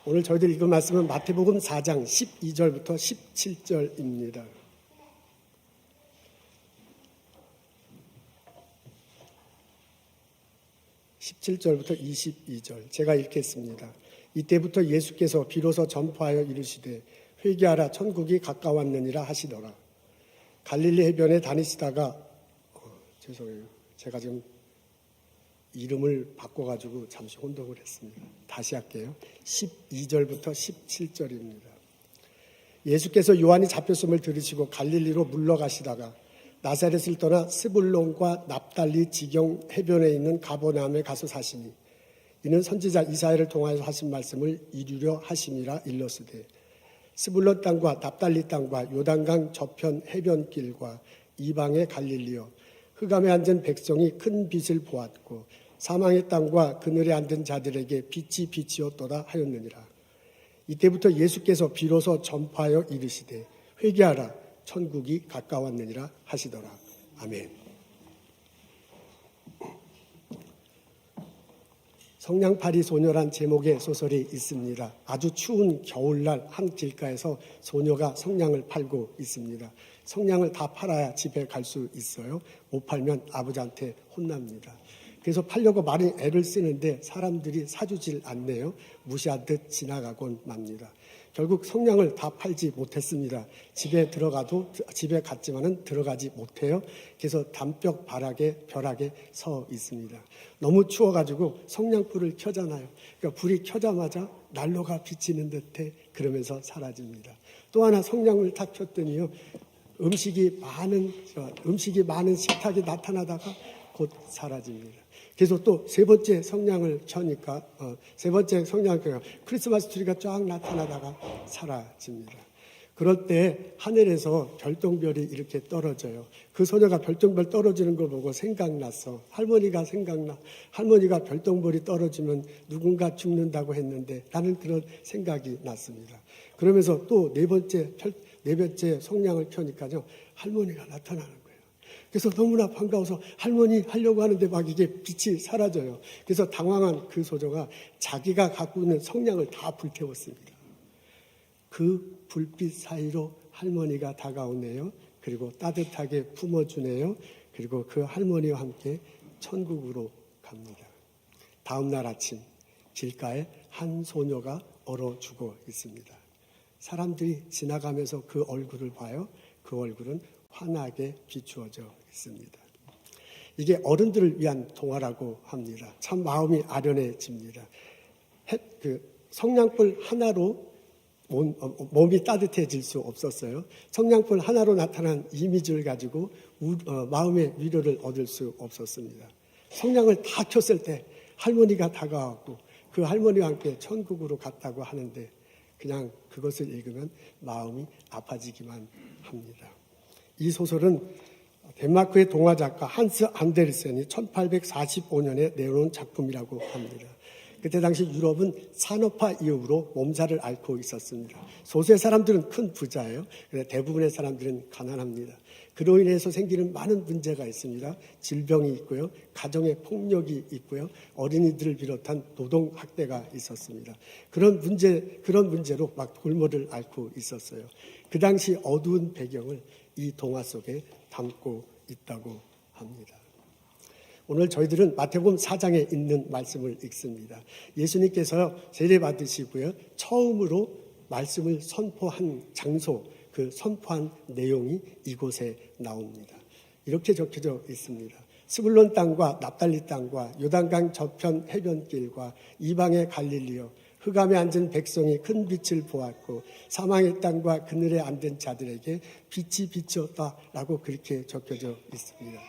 오늘 저희들 읽은 말씀은 마태복음 4장 12절부터 17절입니다. (17절부터) 22절 제가 읽겠습니다. 이때부터 예수께서 비로소 전파하여 이르시되 회개하라 천국이 가까웠느니라 하시더라. 갈릴리 해변에 다니시다가 죄송해요. 제가 지금 이름을 바꿔가지고 잠시 혼동을 했습니다. 다시 할게요. 12절부터 17절입니다. 예수께서 요한이 잡혔음을 들으시고 갈릴리로 물러가시다가 나사렛을 떠나 스불론과 납달리 지경 해변에 있는 가버나움에 가서 사시니 이는 선지자 이사야를 통하여 하신 말씀을 이루려 하심이라 일렀으되 스불론 땅과 납달리 땅과 요단강 저편 해변길과 이방의 갈릴리여 흑암에 앉은 백성이 큰 빛을 보았고 사망의 땅과 그늘에 앉은 자들에게 빛이 빛이었도다 하였느니라. 이때부터 예수께서 비로소 전파하여 이르시되 회개하라 천국이 가까웠느니라 하시더라. 아멘. 성냥팔이 소녀란 제목의 소설이 있습니다. 아주 추운 겨울날 한 길가에서 소녀가 성냥을 팔고 있습니다. 성냥을 다 팔아야 집에 갈 수 있어요. 못 팔면 아버지한테 혼납니다. 그래서 팔려고 많이 애를 쓰는데 사람들이 사주질 않네요. 무시한 듯 지나가곤 맙니다. 결국 성냥을 다 팔지 못했습니다. 집에 갔지만은 들어가지 못해요. 그래서 담벼락 벼락에 서 있습니다. 너무 추워가지고 성냥불을 켜잖아요. 그러니까 불이 켜자마자 난로가 비치는 듯해 그러면서 사라집니다. 또 하나 성냥을 다 켰더니요. 음식이 많은 식탁이 나타나다가 곧 사라집니다. 그래서 또 세 번째 성냥을 켜니까 크리스마스 트리가 쫙 나타나다가 사라집니다. 그럴 때 하늘에서 별똥별이 이렇게 떨어져요. 그 소녀가 별똥별 떨어지는 걸 보고 생각났어. 할머니가 별똥별이 떨어지면 누군가 죽는다고 했는데 나는 그런 생각이 났습니다. 그러면서 또 네 번째 성냥을 켜니까요. 할머니가 나타나는 거예요. 그래서 너무나 반가워서 할머니 하려고 하는데 막 이게 빛이 사라져요. 그래서 당황한 그 소녀가 자기가 갖고 있는 성냥을 다 불태웠습니다. 그 불빛 사이로 할머니가 다가오네요. 그리고 따뜻하게 품어주네요. 그리고 그 할머니와 함께 천국으로 갑니다. 다음 날 아침 길가에 한 소녀가 얼어 죽어 있습니다. 사람들이 지나가면서 그 얼굴을 봐요. 그 얼굴은 환하게 비추어져 있습니다. 이게 어른들을 위한 동화라고 합니다. 참 마음이 아련해집니다. 성냥불 하나로 몸이 따뜻해질 수 없었어요. 성냥불 하나로 나타난 이미지를 가지고 마음의 위로를 얻을 수 없었습니다. 성냥을 다 켰을 때 할머니가 다가왔고 그 할머니와 함께 천국으로 갔다고 하는데 그냥 그것을 읽으면 마음이 아파지기만 합니다. 이 소설은 덴마크의 동화작가 한스 안데르센이 1845년에 내놓은 작품이라고 합니다. 그때 당시 유럽은 산업화 이후로 몸살을 앓고 있었습니다. 소수의 사람들은 큰 부자예요. 그런데 대부분의 사람들은 가난합니다. 그로 인해서 생기는 많은 문제가 있습니다. 질병이 있고요. 가정의 폭력이 있고요. 어린이들을 비롯한 노동학대가 있었습니다. 그런 문제로 막 골머리를 앓고 있었어요. 그 당시 어두운 배경을 이 동화 속에 담고 있다고 합니다. 오늘 저희들은 마태복음 4장에 있는 말씀을 읽습니다. 예수님께서 세례받으시고요. 처음으로 말씀을 선포한 장소, 그 선포한 내용이 이곳에 나옵니다. 이렇게 적혀져 있습니다. 스불론 땅과 납달리 땅과 요단강 저편 해변길과 이방의 갈릴리여 흑암에 앉은 백성이 큰 빛을 보았고 사망의 땅과 그늘에 앉은 자들에게 빛이 비쳤다라고 그렇게 적혀져 있습니다.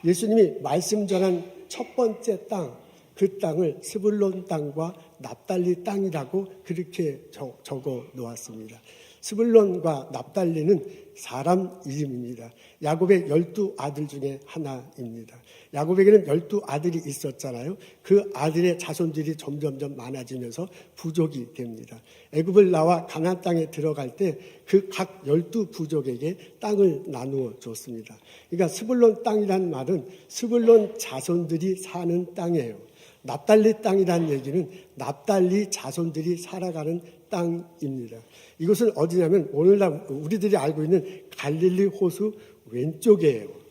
예수님이 말씀 전한 첫 번째 땅, 그 땅을 스불론 땅과 납달리 땅이라고 그렇게 적어 놓았습니다. 스불론과 납달리는 사람 이름입니다. 야곱의 12아들 중에 하나입니다. 야곱에게는 12아들이 있었잖아요. 그 아들의 자손들이 점점점 많아지면서 부족이 됩니다. 애굽을 나와 가나안 땅에 들어갈 때 그 각 12부족에게 땅을 나누어 줬습니다. 그러니까 스불론 땅이라는 말은 스불론 자손들이 사는 땅이에요. 납달리 땅이라는 얘기는 납달리 자손들이 살아가는 땅입니다. 이것은 어디냐면 오늘날 우리들이 알고 있는 갈릴리 호수 왼쪽이에요.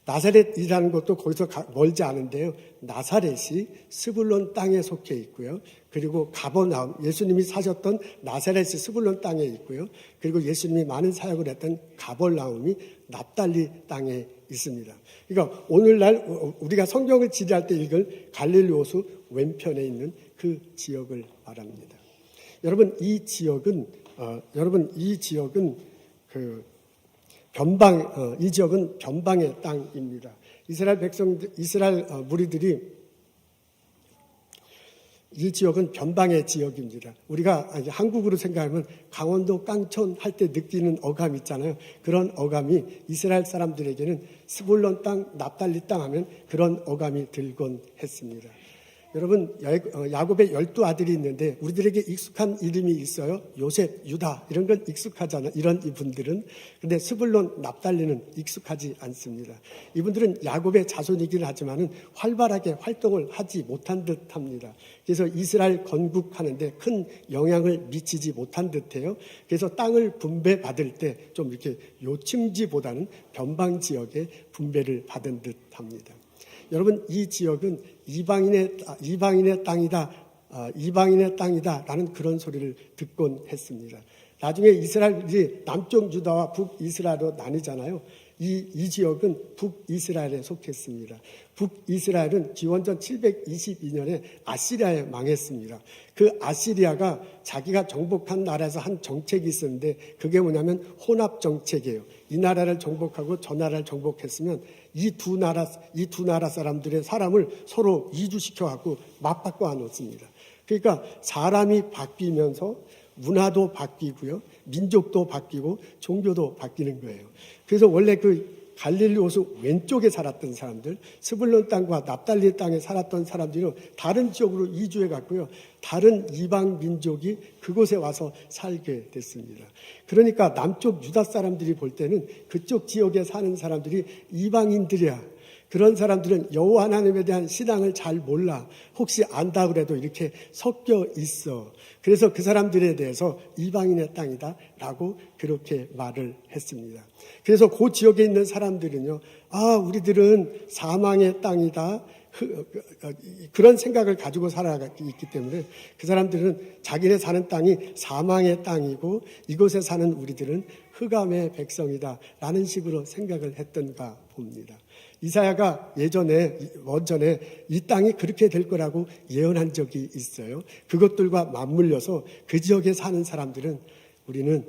나사렛이라는 것도 거기서 멀지 않은데요. 나사렛이 스불론 땅에 속해 있고요. 그리고 가버나움, 예수님이 사셨던 나사렛이 스불론 땅에 있고요. 그리고 예수님이 많은 사역을 했던 가버나움이 납달리 땅에 있습니다. 그러니까 오늘날 우리가 성경을 지리할 때 읽을 갈릴리 호수 왼편에 있는 그 지역을 말합니다. 여러분 이 지역은 이 지역은 변방의 땅입니다. 이스라엘 무리들이 이 지역은 변방의 지역입니다. 우리가 한국으로 생각하면 강원도 깡촌 할 때 느끼는 어감 있잖아요. 그런 어감이 이스라엘 사람들에게는 스불론 땅, 납달리 땅 하면 그런 어감이 들곤 했습니다. 여러분 야곱의 12아들이 있는데 우리들에게 익숙한 이름이 있어요. 요셉, 유다 이런 건 익숙하잖아요. 이런 이분들은. 근데 스불론, 납달리는 익숙하지 않습니다. 이분들은 야곱의 자손이긴 하지만은 활발하게 활동을 하지 못한 듯합니다. 그래서 이스라엘 건국하는데 큰 영향을 미치지 못한 듯해요. 그래서 땅을 분배받을 때 좀 이렇게 요층지보다는 변방 지역에 분배를 받은 듯합니다. 여러분 이 지역은 이방인의 땅이다라는 그런 소리를 듣곤 했습니다. 나중에 이스라엘이 남쪽 유다와 북이스라엘로 나뉘잖아요. 이 지역은 북이스라엘에 속했습니다. 북이스라엘은 기원전 722년에 아시리아에 망했습니다. 그 아시리아가 자기가 정복한 나라에서 한 정책이 있었는데 그게 뭐냐면 혼합 정책이에요. 이 나라를 정복하고 저 나라를 정복했으면 이 두 나라 사람들의 사람을 서로 이주시켜 갖고 맞바꿔 놓습니다. 그러니까 사람이 바뀌면서 문화도 바뀌고요, 민족도 바뀌고 종교도 바뀌는 거예요. 그래서 원래 그 갈릴리 호수 왼쪽에 살았던 사람들, 스불론 땅과 납달리 땅에 살았던 사람들은 다른 지역으로 이주해 갔고요. 다른 이방 민족이 그곳에 와서 살게 됐습니다. 그러니까 남쪽 유다 사람들이 볼 때는 그쪽 지역에 사는 사람들이 이방인들이야. 그런 사람들은 여호와 하나님에 대한 신앙을 잘 몰라. 혹시 안다 그래도 이렇게 섞여 있어. 그래서 그 사람들에 대해서 이방인의 땅이다 라고 그렇게 말을 했습니다. 그래서 그 지역에 있는 사람들은요, 우리들은 사망의 땅이다. 그런 생각을 가지고 살아있기 때문에 그 사람들은 자기네 사는 땅이 사망의 땅이고 이곳에 사는 우리들은 흑암의 백성이다 라는 식으로 생각을 했던가 봅니다. 이사야가 원전에 이 땅이 그렇게 될 거라고 예언한 적이 있어요. 그것들과 맞물려서 그 지역에 사는 사람들은 우리는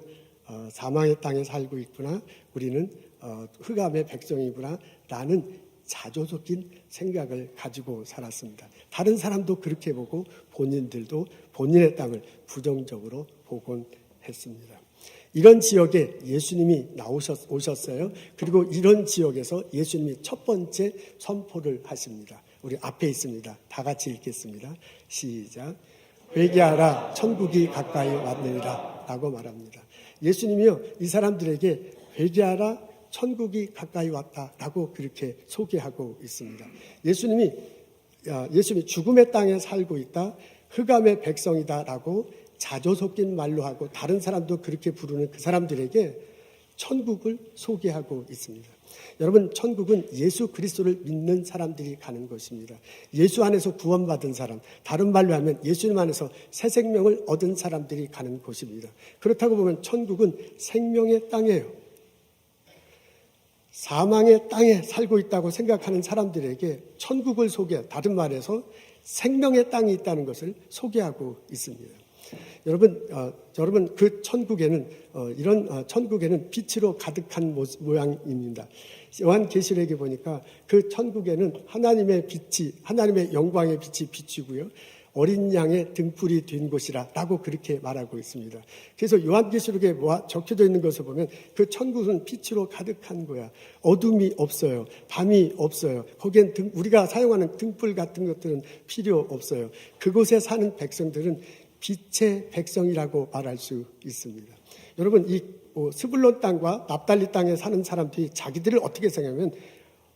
사망의 땅에 살고 있구나, 우리는 흑암의 백성이구나 라는 자조 섞인 생각을 가지고 살았습니다. 다른 사람도 그렇게 보고 본인들도 본인의 땅을 부정적으로 보곤 했습니다. 이런 지역에 예수님이 오셨어요. 그리고 이런 지역에서 예수님이 첫 번째 선포를 하십니다. 우리 앞에 있습니다. 다 같이 읽겠습니다. 시작. 회개하라, 천국이 가까이 왔느니라 라고 말합니다. 예수님이요, 이 사람들에게 회개하라, 천국이 가까이 왔다라고 그렇게 소개하고 있습니다. 예수님이 죽음의 땅에 살고 있다, 흑암의 백성이다라고 자조 섞인 말로 하고 다른 사람도 그렇게 부르는 그 사람들에게 천국을 소개하고 있습니다. 여러분, 천국은 예수 그리스도를 믿는 사람들이 가는 것입니다. 예수 안에서 구원받은 사람, 다른 말로 하면 예수님 안에서 새 생명을 얻은 사람들이 가는 곳입니다. 그렇다고 보면 천국은 생명의 땅이에요. 사망의 땅에 살고 있다고 생각하는 사람들에게 천국을 다른 말해서 생명의 땅이 있다는 것을 소개하고 있습니다. 여러분 그 천국에는 이런 천국에는 빛으로 가득한 모양입니다. 요한계시록에 보니까 그 천국에는 하나님의 영광의 빛이 비추고요, 어린 양의 등불이 된 곳이라고 그렇게 말하고 있습니다. 그래서 요한계시록에 적혀져 있는 것을 보면 그 천국은 빛으로 가득한 거야. 어둠이 없어요. 밤이 없어요. 거기엔 우리가 사용하는 등불 같은 것들은 필요 없어요. 그곳에 사는 백성들은 빛의 백성이라고 말할 수 있습니다. 여러분, 이 스불론 땅과 납달리 땅에 사는 사람들이 자기들을 어떻게 생각하면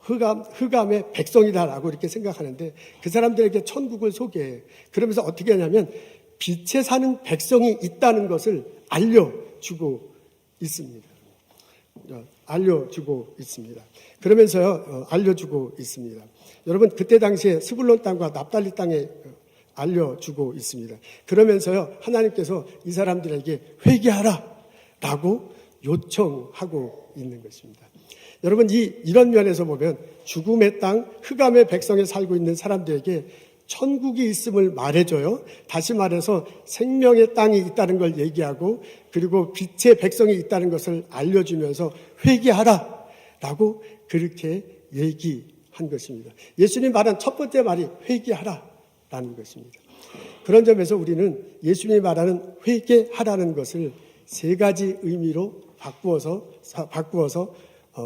흑암의 백성이다라고 이렇게 생각하는데 그 사람들에게 천국을 소개해. 그러면서 어떻게 하냐면 빛에 사는 백성이 있다는 것을 알려주고 있습니다. 알려주고 있습니다. 그러면서요, 알려주고 있습니다. 여러분, 그때 당시에 스불론 땅과 납달리 땅에 알려주고 있습니다. 그러면서요, 하나님께서 이 사람들에게 회개하라 라고 요청하고 있는 것입니다. 여러분, 이런 면에서 보면 죽음의 땅, 흑암의 백성에 살고 있는 사람들에게 천국이 있음을 말해줘요. 다시 말해서 생명의 땅이 있다는 걸 얘기하고 그리고 빛의 백성이 있다는 것을 알려주면서 회개하라 라고 그렇게 얘기한 것입니다. 예수님 말한 첫 번째 말이 회개하라 라는 것입니다. 그런 점에서 우리는 예수님이 말하는 회개하라는 것을 세 가지 의미로 바꾸어서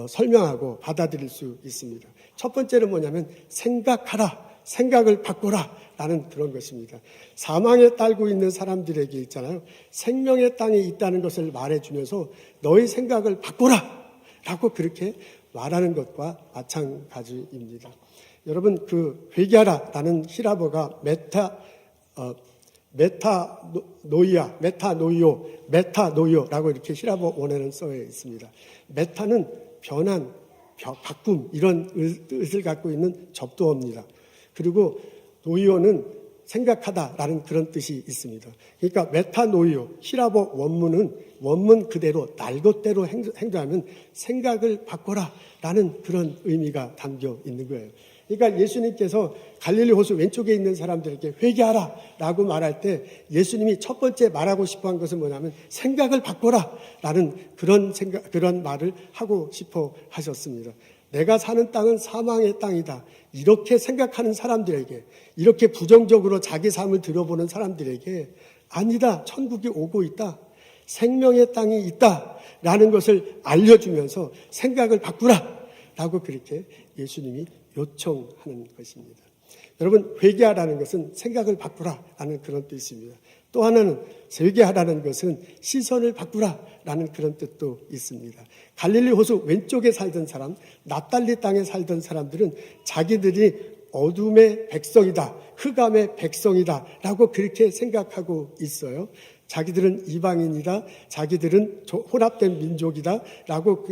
설명하고 받아들일 수 있습니다. 첫 번째는 뭐냐면 생각하라, 생각을 바꾸라 라는 그런 것입니다. 사망에 딸고 있는 사람들에게 있잖아요. 생명의 땅이 있다는 것을 말해주면서 너의 생각을 바꾸라 라고 그렇게 말하는 것과 마찬가지입니다. 여러분, 그 회개하라 라는 히라보가 메타노이오라고 이렇게 히라보 원에는 써 있습니다. 메타는 변한, 바꿈 이런 뜻을 갖고 있는 접두어입니다. 그리고 노이오는 생각하다라는 그런 뜻이 있습니다. 그러니까 메타노이오, 히라보 원문 그대로 날 것대로 행동하면 생각을 바꿔라라는 그런 의미가 담겨 있는 거예요. 그러니까 예수님께서 갈릴리 호수 왼쪽에 있는 사람들에게 회개하라라고 말할 때 예수님이 첫 번째 말하고 싶어한 것은 뭐냐면 생각을 바꿔라라는 그런 말을 하고 싶어 하셨습니다. 내가 사는 땅은 사망의 땅이다. 이렇게 생각하는 사람들에게, 이렇게 부정적으로 자기 삶을 들여보는 사람들에게 아니다. 천국이 오고 있다. 생명의 땅이 있다라는 것을 알려주면서 생각을 바꾸라라고 그렇게 예수님이 요청하는 것입니다. 여러분, 회개하라는 것은 생각을 바꾸라라는 그런 뜻입니다. 또 하나는 회개하라는 것은 시선을 바꾸라라는 그런 뜻도 있습니다. 갈릴리 호수 왼쪽에 살던 사람, 납달리 땅에 살던 사람들은 자기들이 어둠의 백성이다, 흑암의 백성이다 라고 그렇게 생각하고 있어요. 자기들은 이방인이다, 자기들은 혼합된 민족이다 라고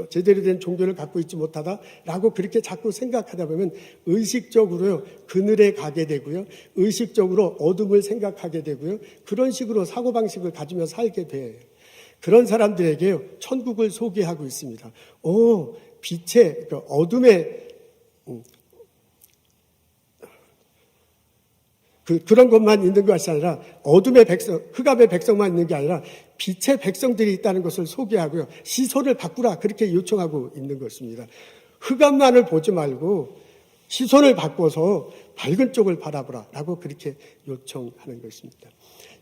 제대로 된 종교를 갖고 있지 못하다 라고 그렇게 자꾸 생각하다 보면 의식적으로요, 그늘에 가게 되고요, 의식적으로 어둠을 생각하게 되고요, 그런 식으로 사고방식을 가지며 살게 돼요. 그런 사람들에게 천국을 소개하고 있습니다. 빛의, 어둠의, 그런 것만 있는 것이 아니라 어둠의 백성, 흑암의 백성만 있는 게 아니라 빛의 백성들이 있다는 것을 소개하고요. 시선을 바꾸라 그렇게 요청하고 있는 것입니다. 흑암만을 보지 말고 시선을 바꿔서 밝은 쪽을 바라보라 라고 그렇게 요청하는 것입니다.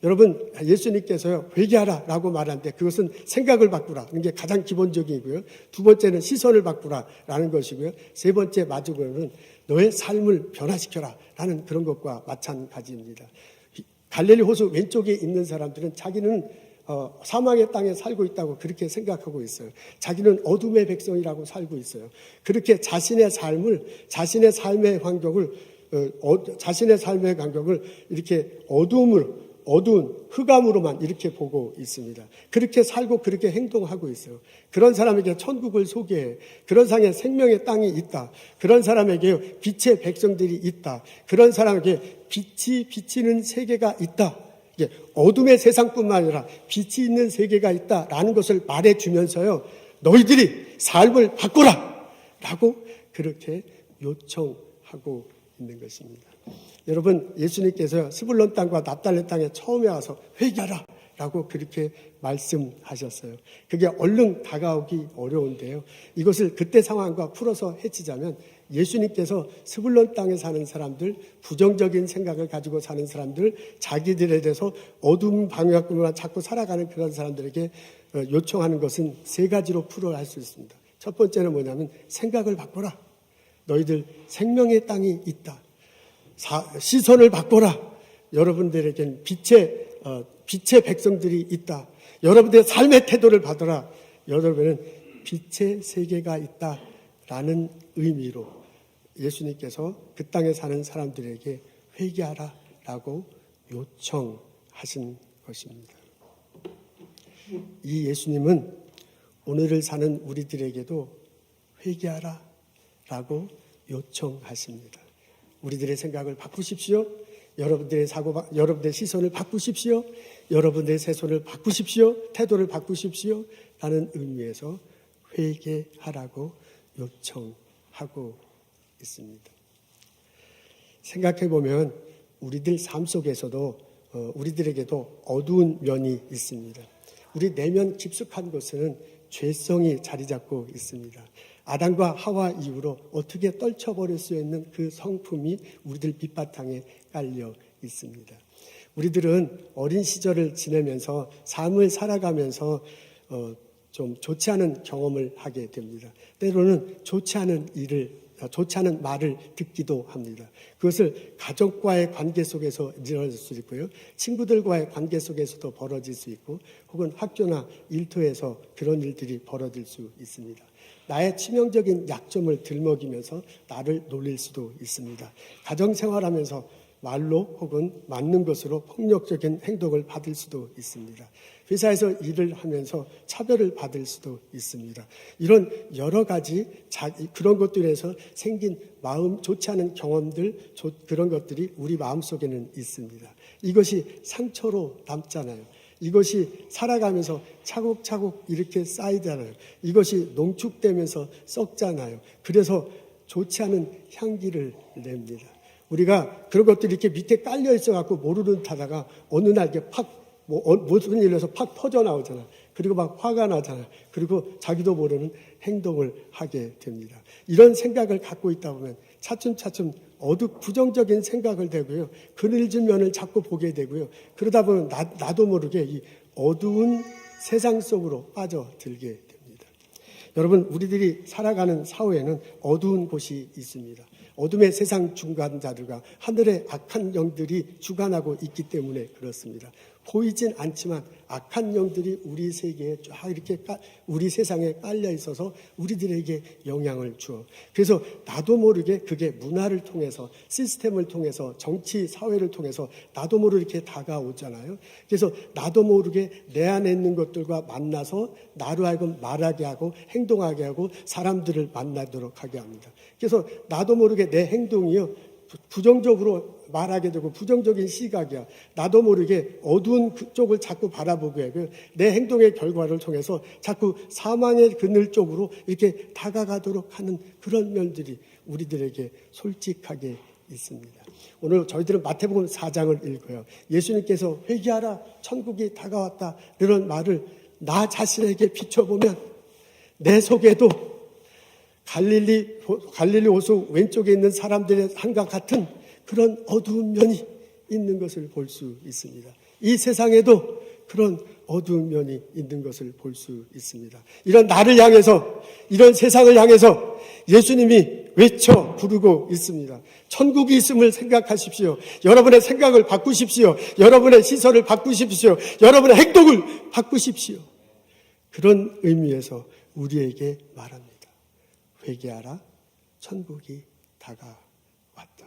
여러분, 예수님께서요, 회개하라라고 말하는데 그것은 생각을 바꾸라는 게 가장 기본적이고요. 두 번째는 시선을 바꾸라라는 것이고요. 세 번째 마지막으로는 너의 삶을 변화시켜라라는 그런 것과 마찬가지입니다. 갈릴리 호수 왼쪽에 있는 사람들은 자기는 사망의 땅에 살고 있다고 그렇게 생각하고 있어요. 자기는 어둠의 백성이라고 살고 있어요. 그렇게 자신의 삶의 환경을 이렇게 어두운 흑암으로만 이렇게 보고 있습니다. 그렇게 살고 그렇게 행동하고 있어요. 그런 사람에게 천국을 소개해. 그런 사람에게 생명의 땅이 있다. 그런 사람에게 빛의 백성들이 있다. 그런 사람에게 빛이 비치는 세계가 있다. 어둠의 세상뿐만 아니라 빛이 있는 세계가 있다라는 것을 말해주면서요, 너희들이 삶을 바꾸라! 라고 그렇게 요청하고 있는 것입니다. 여러분, 예수님께서 스불론 땅과 납달리 땅에 처음에 와서 회개하라 라고 그렇게 말씀하셨어요. 그게 얼른 다가오기 어려운데요. 이것을 그때 상황과 풀어서 해치자면 예수님께서 스불론 땅에 사는 사람들, 부정적인 생각을 가지고 사는 사람들, 자기들에 대해서 어둠 방향으로만 자꾸 살아가는 그런 사람들에게 요청하는 것은 세 가지로 풀어할 수 있습니다. 첫 번째는 뭐냐면 생각을 바꿔라. 너희들 생명의 땅이 있다. 시선을 바꿔라. 여러분들에게는 빛의 백성들이 있다. 여러분들의 삶의 태도를 받아라. 여러분은 빛의 세계가 있다라는 의미로 예수님께서 그 땅에 사는 사람들에게 회개하라라고 요청하신 것입니다. 이 예수님은 오늘을 사는 우리들에게도 회개하라라고 요청하십니다. 우리들의 생각을 바꾸십시오. 여러분들의 여러분들의 시선을 바꾸십시오. 여러분들의 세손을 바꾸십시오. 태도를 바꾸십시오. 라는 의미에서 회개하라고 요청하고 있습니다. 생각해 보면 우리들 삶 속에서도 우리들에게도 어두운 면이 있습니다. 우리 내면 깊숙한 곳에는 죄성이 자리 잡고 있습니다. 아담과 하와 이후로 어떻게 떨쳐버릴 수 있는 그 성품이 우리들 밑바탕에 깔려 있습니다. 우리들은 어린 시절을 지내면서 삶을 살아가면서 좀 좋지 않은 경험을 하게 됩니다. 때로는 좋지 않은 말을 듣기도 합니다. 그것을 가족과의 관계 속에서 일어날 수 있고요. 친구들과의 관계 속에서도 벌어질 수 있고 혹은 학교나 일터에서 그런 일들이 벌어질 수 있습니다. 나의 치명적인 약점을 들먹이면서 나를 놀릴 수도 있습니다. 가정생활하면서 말로 혹은 맞는 것으로 폭력적인 행동을 받을 수도 있습니다. 회사에서 일을 하면서 차별을 받을 수도 있습니다. 이런 여러 가지 그런 것들에서 생긴 마음 좋지 않은 경험들, 그런 것들이 우리 마음속에는 있습니다. 이것이 상처로 남잖아요. 이것이 살아가면서 차곡차곡 이렇게 쌓이잖아요. 이것이 농축되면서 썩잖아요. 그래서 좋지 않은 향기를 냅니다. 우리가 그런 것들이 이렇게 밑에 깔려 있어갖고 모르는 타다가 어느 날 이렇게 무슨 일에서 팍 퍼져나오잖아. 그리고 막 화가 나잖아. 그리고 자기도 모르는 행동을 하게 됩니다. 이런 생각을 갖고 있다 보면 차츰차츰 부정적인 생각을 되고요. 그늘진 면을 자꾸 보게 되고요. 그러다 보면 나도 모르게 이 어두운 세상 속으로 빠져들게 됩니다. 여러분, 우리들이 살아가는 사회에는 어두운 곳이 있습니다. 어둠의 세상 중간자들과 하늘의 악한 영들이 주관하고 있기 때문에 그렇습니다. 보이진 않지만 악한 영들이 우리 세계에 쫙 이렇게 우리 세상에 깔려 있어서 우리들에게 영향을 주어. 그래서 나도 모르게 그게 문화를 통해서 시스템을 통해서 정치 사회를 통해서 나도 모르게 이렇게 다가오잖아요. 그래서 나도 모르게 내 안에 있는 것들과 만나서 나로 하여금 말하게 하고 행동하게 하고 사람들을 만나도록 하게 합니다. 그래서 나도 모르게 내 행동이요 부정적으로 말하게 되고 부정적인 시각이야. 나도 모르게 어두운 그쪽을 자꾸 바라보게 하고 내 행동의 결과를 통해서 자꾸 사망의 그늘 쪽으로 이렇게 다가가도록 하는 그런 면들이 우리들에게 솔직하게 있습니다. 오늘 저희들은 마태복음 4장을 읽어요. 예수님께서 회개하라 천국이 다가왔다 이런 말을 나 자신에게 비춰보면 내 속에도 갈릴리 호수 왼쪽에 있는 사람들의 한과 같은 그런 어두운 면이 있는 것을 볼 수 있습니다. 이 세상에도 그런 어두운 면이 있는 것을 볼 수 있습니다. 이런 나를 향해서, 이런 세상을 향해서 예수님이 외쳐 부르고 있습니다. 천국이 있음을 생각하십시오. 여러분의 생각을 바꾸십시오. 여러분의 시선을 바꾸십시오. 여러분의 행동을 바꾸십시오. 그런 의미에서 우리에게 말합니다. 회개하라, 천국이 다가왔다.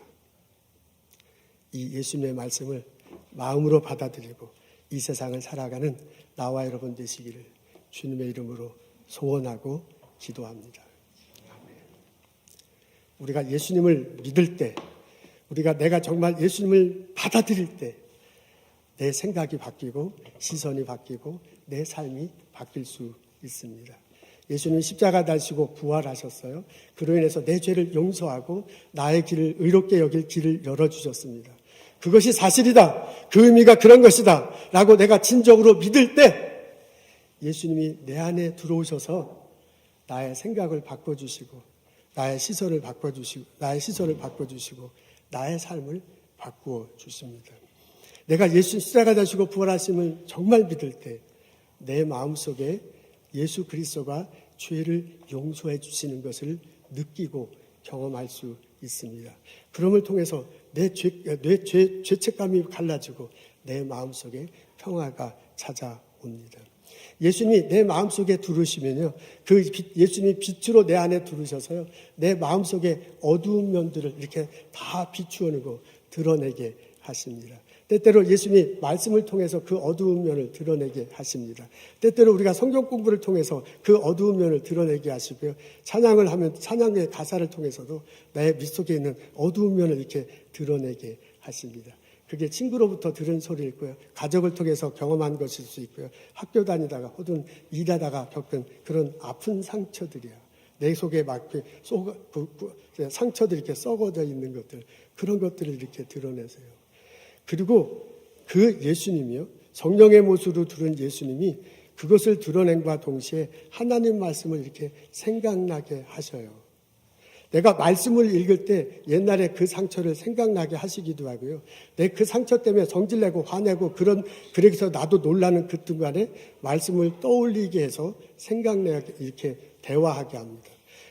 이 예수님의 말씀을 마음으로 받아들이고 이 세상을 살아가는 나와 여러분 되시기를 주님의 이름으로 소원하고 기도합니다. 우리가 예수님을 믿을 때, 내가 정말 예수님을 받아들일 때 내 생각이 바뀌고 시선이 바뀌고 내 삶이 바뀔 수 있습니다. 예수님이 십자가 달시고 부활하셨어요. 그로 인해서 내 죄를 용서하고 나의 길을 의롭게 여길 길을 열어주셨습니다. 그것이 사실이다. 그 의미가 그런 것이다. 라고 내가 진정으로 믿을 때 예수님이 내 안에 들어오셔서 나의 생각을 바꿔주시고 나의 시선을 바꿔주시고 나의 삶을 바꾸어 주십니다. 내가 예수 십자가 달시고 부활하심을 정말 믿을 때 내 마음속에 예수 그리스도가 죄를 용서해 주시는 것을 느끼고 경험할 수 있습니다. 그럼을 통해서 내 죄책감이 갈라지고 내 마음속에 평화가 찾아옵니다. 예수님이 내 마음속에 들으시면요, 예수님이 빛으로 내 안에 들으셔서요, 내 마음속에 어두운 면들을 이렇게 다 비추어내고 드러내게 하십니다. 때때로 예수님이 말씀을 통해서 그 어두운 면을 드러내게 하십니다. 때때로 우리가 성경 공부를 통해서 그 어두운 면을 드러내게 하시고요. 찬양을 하면 찬양의 가사를 통해서도 나의 밑 속에 있는 어두운 면을 이렇게 드러내게 하십니다. 그게 친구로부터 들은 소리일 거예요. 가족을 통해서 경험한 것일 수 있고요. 학교 다니다가 혹은 일하다가 겪은 그런 아픈 상처들이야. 내 속에 막 상처들이 이렇게 썩어져 있는 것들, 그런 것들을 이렇게 드러내세요. 그리고 그 예수님이요, 성령의 모습으로 들은 예수님이 그것을 드러낸과 동시에 하나님 말씀을 이렇게 생각나게 하셔요. 내가 말씀을 읽을 때 옛날에 그 상처를 생각나게 하시기도 하고요. 내 그 상처 때문에 성질내고 화내고 그래서 나도 놀라는 그 순간에 말씀을 떠올리게 해서 생각나게 이렇게 대화하게 합니다.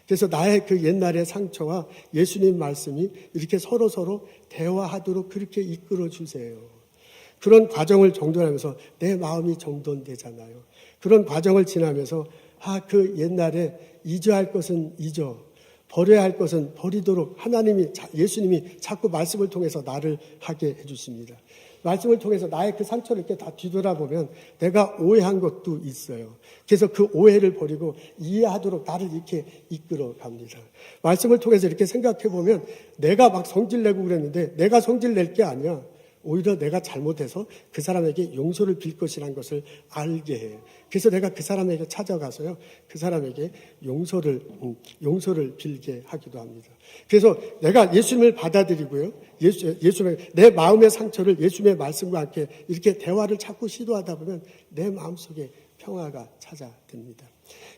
그래서 나의 그 옛날의 상처와 예수님 말씀이 이렇게 서로 대화하도록 그렇게 이끌어 주세요. 그런 과정을 정돈하면서 내 마음이 정돈되잖아요. 그런 과정을 지나면서 그 옛날에 잊어야 할 것은 잊어, 버려야 할 것은 버리도록 예수님이 자꾸 말씀을 통해서 나를 하게 해주십니다. 말씀을 통해서 나의 그 상처를 이렇게 다 뒤돌아보면 내가 오해한 것도 있어요. 그래서 그 오해를 버리고 이해하도록 나를 이렇게 이끌어 갑니다. 말씀을 통해서 이렇게 생각해 보면 내가 막 성질내고 그랬는데 내가 성질낼 게 아니야. 오히려 내가 잘못해서 그 사람에게 용서를 빌 것이라는 것을 알게 해요. 그래서 내가 그 사람에게 찾아가서요, 그 사람에게 용서를 빌게 하기도 합니다. 그래서 내가 예수님을 받아들이고요, 예수님의 내 마음의 상처를 예수님의 말씀과 함께 이렇게 대화를 자꾸 시도하다 보면 내 마음속에 평화가 찾아듭니다.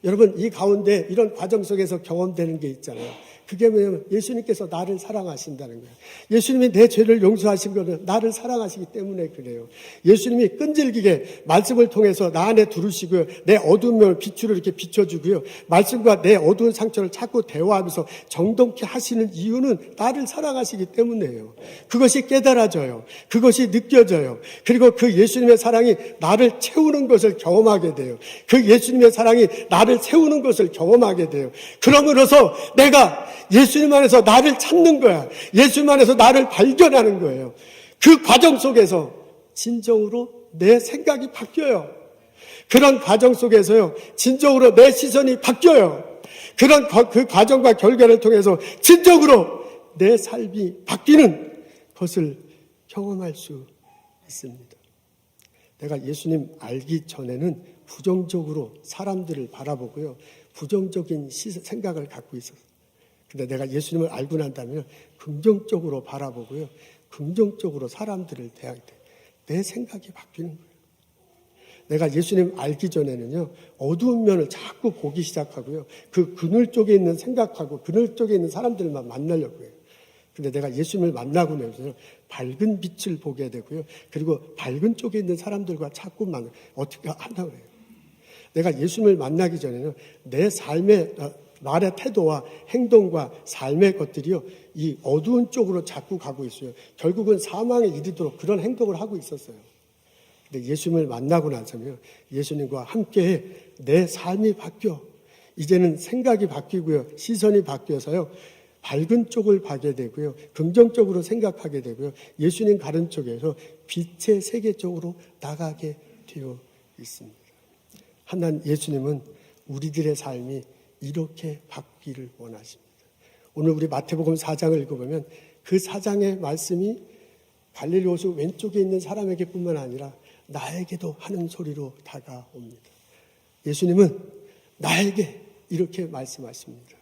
여러분, 이 가운데 이런 과정 속에서 경험되는 게 있잖아요. 그게 뭐냐면 예수님께서 나를 사랑하신다는 거예요. 예수님이 내 죄를 용서하신 것은 나를 사랑하시기 때문에 그래요. 예수님이 끈질기게 말씀을 통해서 나 안에 두르시고요, 내 어두운 면을 빛으로 이렇게 비춰주고요, 말씀과 내 어두운 상처를 자꾸 대화하면서 정돈케 하시는 이유는 나를 사랑하시기 때문이에요. 그것이 깨달아져요. 그것이 느껴져요. 그리고 그 예수님의 사랑이 나를 채우는 것을 경험하게 돼요. 그 예수님의 사랑이 나를 세우는 것을 경험하게 돼요. 그러므로서 내가 예수님 안에서 나를 찾는 거야. 예수님 안에서 나를 발견하는 거예요. 그 과정 속에서 진정으로 내 생각이 바뀌어요. 그런 과정 속에서요, 진정으로 내 시선이 바뀌어요. 그 과정과 결과를 통해서 진정으로 내 삶이 바뀌는 것을 경험할 수 있습니다. 내가 예수님 알기 전에는 부정적으로 사람들을 바라보고요, 부정적인 생각을 갖고 있었어요. 근데 내가 예수님을 알고 난 다음에 긍정적으로 바라보고요, 긍정적으로 사람들을 대할 때 내 생각이 바뀌는 거예요. 내가 예수님 알기 전에는요, 어두운 면을 자꾸 보기 시작하고요, 그 그늘 쪽에 있는 생각하고 그늘 쪽에 있는 사람들만 만나려고 해요. 근데 내가 예수님을 만나고 나서 밝은 빛을 보게 되고요, 그리고 밝은 쪽에 있는 사람들과 자꾸 어떻게 한다고 해요. 내가 예수님을 만나기 전에는 내 삶의 말의 태도와 행동과 삶의 것들이요, 이 어두운 쪽으로 자꾸 가고 있어요. 결국은 사망에 이르도록 그런 행동을 하고 있었어요. 근데 예수님을 만나고 나서면 예수님과 함께 내 삶이 바뀌어. 이제는 생각이 바뀌고요, 시선이 바뀌어서요, 밝은 쪽을 가게 되고요, 긍정적으로 생각하게 되고요, 예수님 가른 쪽에서 빛의 세계 쪽으로 나가게 되어 있습니다. 하나님, 예수님은 우리들의 삶이 이렇게 바뀌기를 원하십니다. 오늘 우리 마태복음 4장을 읽어보면 그 4장의 말씀이 갈릴리 호수 왼쪽에 있는 사람에게 뿐만 아니라 나에게도 하는 소리로 다가옵니다. 예수님은 나에게 이렇게 말씀하십니다.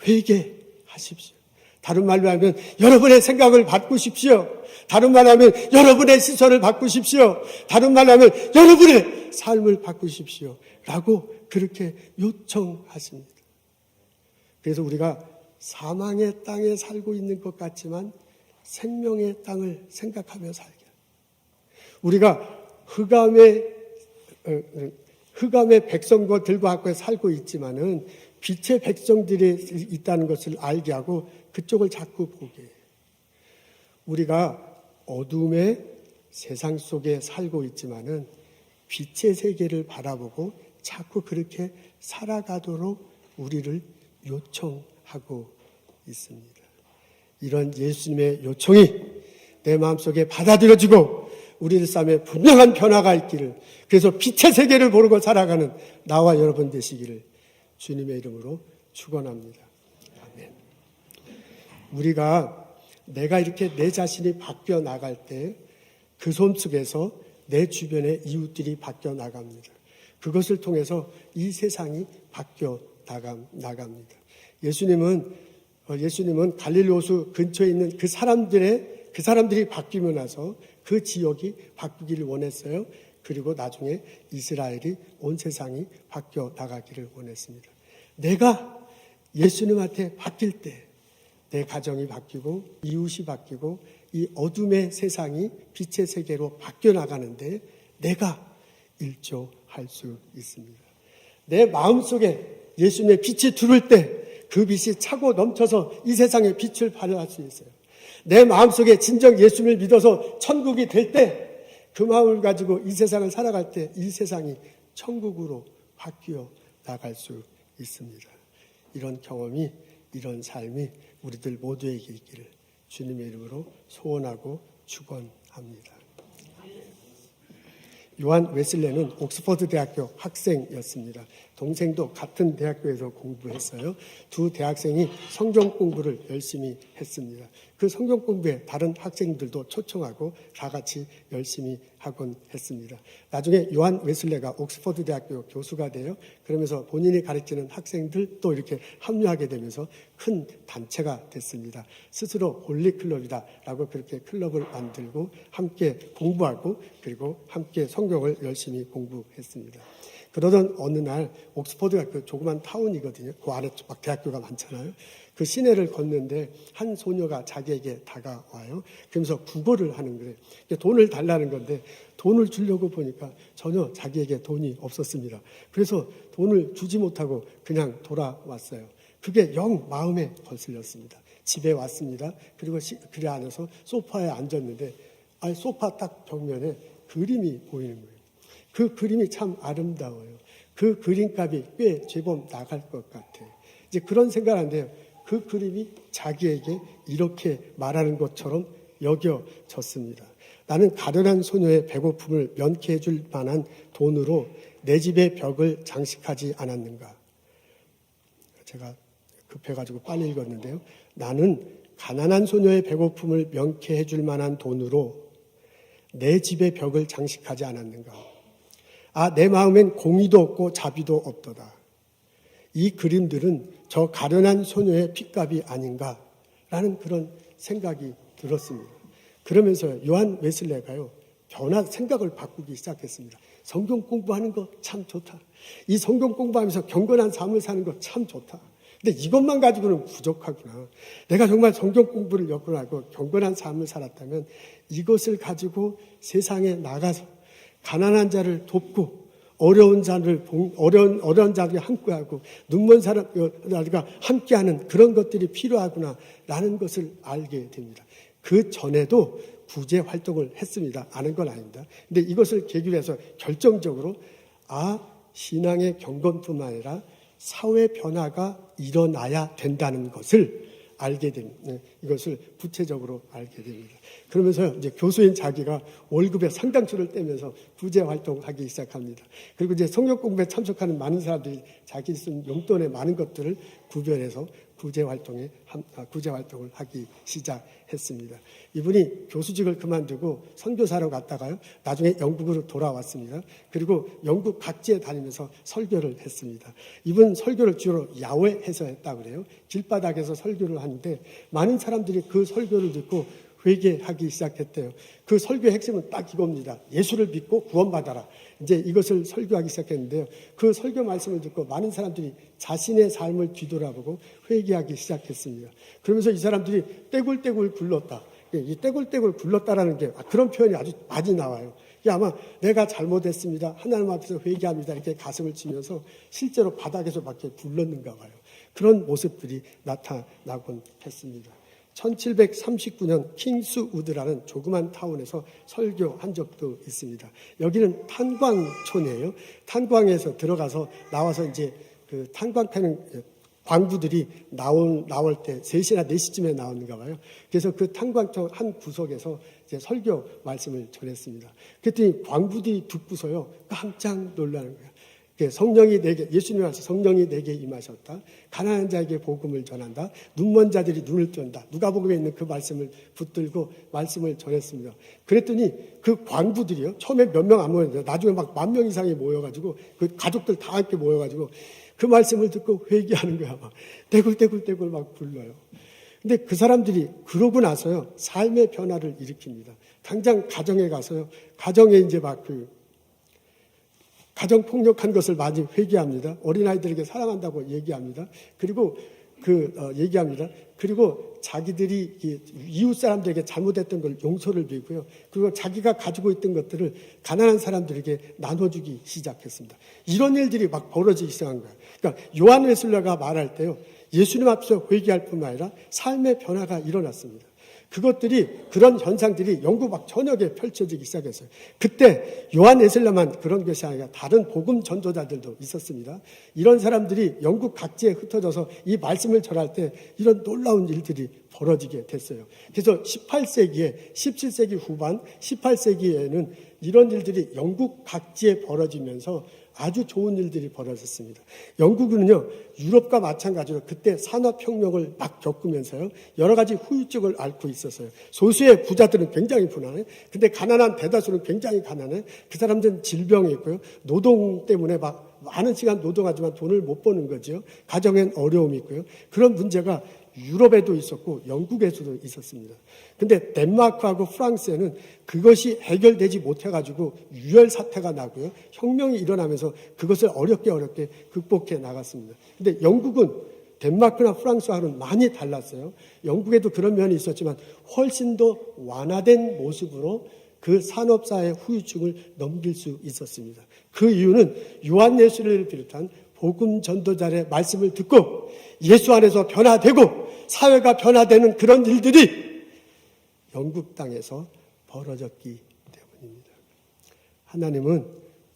회개하십시오. 다른 말로 하면 여러분의 생각을 바꾸십시오. 다른 말로 하면 여러분의 시선을 바꾸십시오. 다른 말로 하면 여러분의 삶을 바꾸십시오. 라고 그렇게 요청하십니다. 그래서 우리가 사망의 땅에 살고 있는 것 같지만 생명의 땅을 생각하며 살게. 우리가 흑암의 백성들과 살고 있지만은 빛의 백성들이 있다는 것을 알게 하고 그쪽을 자꾸 보게. 우리가 어둠의 세상 속에 살고 있지만은 빛의 세계를 바라보고 자꾸 그렇게 살아가도록 우리를 요청하고 있습니다. 이런 예수님의 요청이 내 마음속에 받아들여지고 우리들 삶에 분명한 변화가 있기를, 그래서 빛의 세계를 모르고 살아가는 나와 여러분 되시기를 주님의 이름으로 축원합니다. 아멘. 우리가 내가 이렇게 내 자신이 바뀌어 나갈 때 그 삶 속에서 내 주변의 이웃들이 바뀌어 나갑니다. 그것을 통해서 이 세상이 바뀌어 나갑니다. 예수님은 갈릴리 호수 근처에 있는 그 사람들이 바뀌고 나서 그 지역이 바뀌기를 원했어요. 그리고 나중에 이스라엘이, 온 세상이 바뀌어 나가기를 원했습니다. 내가 예수님한테 바뀔 때 내 가정이 바뀌고 이웃이 바뀌고 이 어둠의 세상이 빛의 세계로 바뀌어 나가는데 내가 일조할 수 있습니다. 내 마음속에 예수님의 빛이 들어올 때 그 빛이 차고 넘쳐서 이 세상에 빛을 발할 수 있어요. 내 마음속에 진정 예수님을 믿어서 천국이 될 때 그 마음을 가지고 이 세상을 살아갈 때 이 세상이 천국으로 바뀌어 나갈 수 있습니다. 이런 경험이, 이런 삶이 우리들 모두에게 있기를 주님의 이름으로 소원하고 축원합니다. 요한 웨슬레는 옥스퍼드 대학교 학생이었습니다. 동생도 같은 대학교에서 공부했어요. 두 대학생이 성경 공부를 열심히 했습니다. 그 성경 공부에 다른 학생들도 초청하고 다 같이 열심히 하곤 했습니다. 나중에 요한 웨슬레가 옥스퍼드 대학교 교수가 돼요. 그러면서 본인이 가르치는 학생들도 이렇게 합류하게 되면서 큰 단체가 됐습니다. 스스로 홀리클럽이다라고 그렇게 클럽을 만들고 함께 공부하고 그리고 함께 성경을 열심히 공부했습니다. 그러던 어느 날 옥스퍼드가 그 조그만 타운이거든요. 그 안에 막 대학교가 많잖아요. 그 시내를 걷는데 한 소녀가 자기에게 다가와요. 그러면서 구걸을 하는 거예요. 돈을 달라는 건데 돈을 주려고 보니까 전혀 자기에게 돈이 없었습니다. 그래서 돈을 주지 못하고 그냥 돌아왔어요. 그게 영 마음에 거슬렸습니다. 집에 왔습니다. 그리고 그 안에서 소파에 앉았는데 소파 딱 벽면에 그림이 보이는 거예요. 그 그림이 참 아름다워요. 그 그림값이 꽤 제법 나갈 것 같아요. 이제 그런 생각을 하는데요. 그 그림이 자기에게 이렇게 말하는 것처럼 여겨졌습니다. 나는 가련한 소녀의 배고픔을 면케해 줄 만한 돈으로 내 집의 벽을 장식하지 않았는가. 제가 급해가지고 빨리 읽었는데요. 나는 가난한 소녀의 배고픔을 면케해 줄 만한 돈으로 내 집의 벽을 장식하지 않았는가. 내 마음엔 공의도 없고 자비도 없도다. 이 그림들은 저 가련한 소녀의 핏값이 아닌가라는 그런 생각이 들었습니다. 그러면서 요한 웨슬레가요, 생각을 바꾸기 시작했습니다. 성경 공부하는 거 참 좋다. 이 성경 공부하면서 경건한 삶을 사는 거 참 좋다. 근데 이것만 가지고는 부족하구나. 내가 정말 성경 공부를 몇 번 하고 경건한 삶을 살았다면 이것을 가지고 세상에 나가서 가난한 자를 돕고 어려운 자들이 함께하고 눈먼 사람과 함께하는 그런 것들이 필요하구나라는 것을 알게 됩니다. 그 전에도 구제 활동을 했습니다. 아는 건 아닙니다. 근데 이것을 계기로 해서 결정적으로 신앙의 경건뿐만 아니라 사회 변화가 일어나야 된다는 것을 알게 됩니다. 이것을 구체적으로 알게 됩니다. 그러면서 이제 교수인 자기가 월급의 상당수를 떼면서 구제 활동하기 시작합니다. 그리고 이제 성경 공부에 참석하는 많은 사람들이 자기 쓴 용돈의 많은 것들을 구별해서 구제 활동을 하기 시작했습니다. 이분이 교수직을 그만두고 선교사로 갔다가요, 나중에 영국으로 돌아왔습니다. 그리고 영국 각지에 다니면서 설교를 했습니다. 이분 설교를 주로 야외에서 했다고 그래요. 길바닥에서 설교를 하는데 많은 사람들이 그 설교를 듣고 회개하기 시작했대요. 그 설교의 핵심은 딱 이겁니다. 예수를 믿고 구원받아라. 이제 이것을 설교하기 시작했는데요. 그 설교 말씀을 듣고 많은 사람들이 자신의 삶을 뒤돌아보고 회개하기 시작했습니다. 그러면서 이 사람들이 떼굴떼굴 굴렀다. 이 떼굴떼굴 굴렀다라는 게 그런 표현이 아주 많이 나와요. 이게 아마 내가 잘못했습니다. 하나님 앞에서 회개합니다. 이렇게 가슴을 치면서 실제로 바닥에서 밖에 굴렀는가 봐요. 그런 모습들이 나타나곤 했습니다. 1739년 킹스우드라는 조그만 타운에서 설교한 적도 있습니다. 여기는 탄광촌이에요. 탄광에서 들어가서 나와서 이제 그 탄광 패는 광부들이 나올 때 3시나 4시쯤에 나오는가 봐요. 그래서 그 탄광촌 한 구석에서 이제 설교 말씀을 전했습니다. 그랬더니 광부들이 듣고서요, 깜짝 놀라는 거예요. 성령이 내게, 예수님이 와서 성령이 내게 임하셨다. 가난한 자에게 복음을 전한다. 눈먼 자들이 눈을 뜬다. 누가복음에 있는 그 말씀을 붙들고 말씀을 전했습니다. 그랬더니 그 광부들이요, 처음에 몇 명 안 모였는데 나중에 막 10,000명 이상이 모여가지고 그 가족들 다 함께 모여가지고 그 말씀을 듣고 회개하는 거야. 막 떼굴떼굴떼굴 막 불러요. 근데 그 사람들이 그러고 나서요, 삶의 변화를 일으킵니다. 당장 가정에 가서요, 가정에 이제 막 가정 폭력한 것을 많이 회개합니다. 어린아이들에게 사랑한다고 얘기합니다. 그리고 얘기합니다. 그리고 자기들이 이웃 사람들에게 잘못했던 걸 용서를 빌고요. 그리고 자기가 가지고 있던 것들을 가난한 사람들에게 나눠주기 시작했습니다. 이런 일들이 막 벌어지기 시작한 거예요. 그러니까 요한 웨슬레가 말할 때요, 예수님 앞에서 회개할 뿐만 아니라 삶의 변화가 일어났습니다. 그런 현상들이 영국 막 전역에 펼쳐지기 시작했어요. 그때 요한 웨슬레만 그런 것이 아니라 다른 복음 전도자들도 있었습니다. 이런 사람들이 영국 각지에 흩어져서 이 말씀을 전할 때 이런 놀라운 일들이 벌어지게 됐어요. 그래서 18세기에 17세기 후반 18세기에는 이런 일들이 영국 각지에 벌어지면서 아주 좋은 일들이 벌어졌습니다. 영국은요, 유럽과 마찬가지로 그때 산업혁명을 막 겪으면서요, 여러 가지 후유증을 앓고 있었어요. 소수의 부자들은 굉장히 부난해. 근데 가난한 대다수는 굉장히 가난해. 그 사람들은 질병이 있고요. 노동 때문에 막 많은 시간 노동하지만 돈을 못 버는 거죠. 가정엔 어려움이 있고요. 그런 문제가 유럽에도 있었고 영국에서도 있었습니다. 근데 덴마크하고 프랑스에는 그것이 해결되지 못해가지고 유혈 사태가 나고요. 혁명이 일어나면서 그것을 어렵게 극복해 나갔습니다. 근데 영국은 덴마크나 프랑스와는 많이 달랐어요. 영국에도 그런 면이 있었지만 훨씬 더 완화된 모습으로 그 산업사의 후유증을 넘길 수 있었습니다. 그 이유는 요한 웨슬레를 비롯한 복음 전도자의 말씀을 듣고 예수 안에서 변화되고 사회가 변화되는 그런 일들이 영국 땅에서 벌어졌기 때문입니다. 하나님은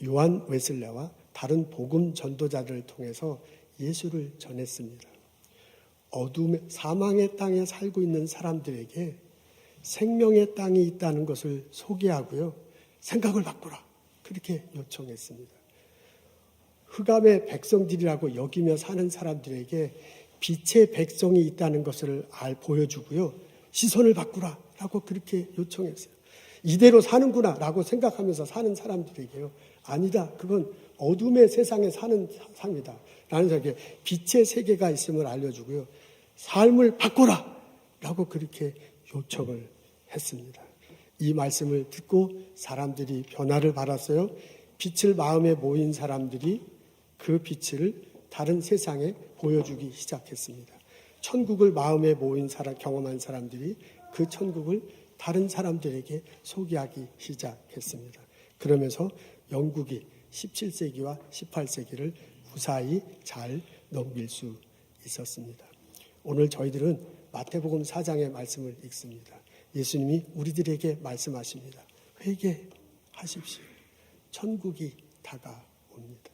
요한 웨슬레와 다른 복음 전도자들을 통해서 예수를 전했습니다. 어둠의 사망의 땅에 살고 있는 사람들에게 생명의 땅이 있다는 것을 소개하고요. 생각을 바꾸라. 그렇게 요청했습니다. 흑암의 백성들이라고 여기며 사는 사람들에게 빛의 백성이 있다는 것을 보여주고요. 시선을 바꾸라라고 그렇게 요청했어요. 이대로 사는구나라고 생각하면서 사는 사람들에게요. 아니다. 그건 어둠의 세상에 사는 삶이다. 라는 생각에 빛의 세계가 있음을 알려주고요. 삶을 바꾸라라고 그렇게 요청을 했습니다. 이 말씀을 듣고 사람들이 변화를 받았어요. 빛을 마음에 모인 사람들이 그 빛을 다른 세상에 보여주기 시작했습니다. 천국을 마음에 모인 경험한 사람들이 그 천국을 다른 사람들에게 소개하기 시작했습니다. 그러면서 영국이 17세기와 18세기를 무사히 잘 넘길 수 있었습니다. 오늘 저희들은 마태복음 4장의 말씀을 읽습니다. 예수님이 우리들에게 말씀하십니다. 회개하십시오. 천국이 다가옵니다.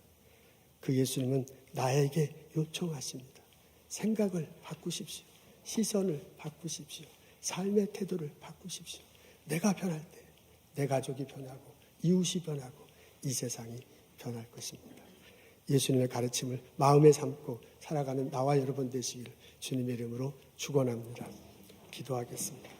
그 예수님은 나에게 요청하십니다. 생각을 바꾸십시오. 시선을 바꾸십시오. 삶의 태도를 바꾸십시오. 내가 변할 때 내 가족이 변하고 이웃이 변하고 이 세상이 변할 것입니다. 예수님의 가르침을 마음에 담고 살아가는 나와 여러분 되시기를 주님의 이름으로 축원합니다. 기도하겠습니다.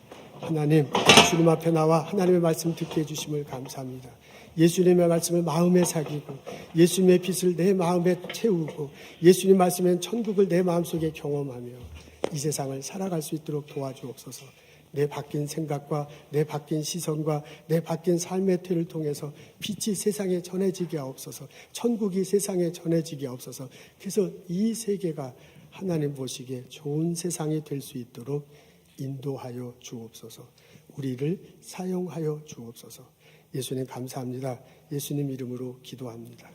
하나님, 주님 앞에 나와 하나님의 말씀 듣게 해주심을 감사합니다. 예수님의 말씀을 마음에 새기고 예수님의 빛을 내 마음에 채우고 예수님 말씀엔 천국을 내 마음속에 경험하며 이 세상을 살아갈 수 있도록 도와주옵소서. 내 바뀐 생각과 내 바뀐 시선과 내 바뀐 삶의 틀을 통해서 빛이 세상에 전해지게 하옵소서. 천국이 세상에 전해지게 하옵소서. 그래서 이 세계가 하나님 보시기에 좋은 세상이 될 수 있도록 인도하여 주옵소서. 우리를 사용하여 주옵소서. 예수님 감사합니다. 예수님 이름으로 기도합니다.